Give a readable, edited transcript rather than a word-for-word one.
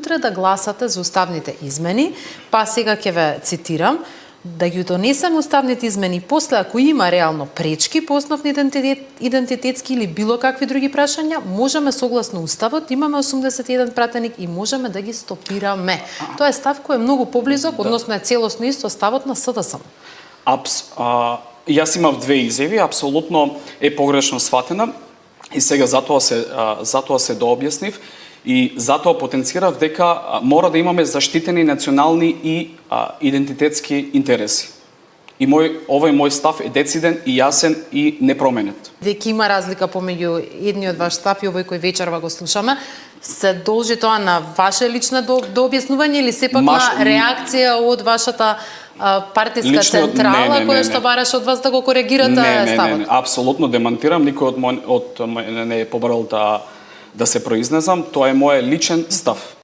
утре да гласате за уставните измени, па сега ќе ве цитирам, да ги донесеме уставните измени после ако има реално пречки по основни идентитетски или било какви други прашања, можеме согласно уставот, имаме 81 пратеник и можеме да ги стопираме. Тоа е став кој е многу поблизок, односно е целосно исто ставот на СДСМ. Јас имав две изјави, апсолутно е погрешно сватена и сега затоа се дообјаснив и затоа потенцирав дека мора да имаме заштитени национални и идентитетски интереси. И овој мој став е дециден и јасен и непроменет. Дека има разлика помеѓу едниот ваш став и овој кој вечерва го слушаме, се должи тоа на ваше лично дообјаснување или сепак на реакција од вашата партиска централа која што бараше од вас да го коригирате ставот? Не, апсолутно демантирам, никој од мене не е побарал да се произнесам, тоа е мој личен став.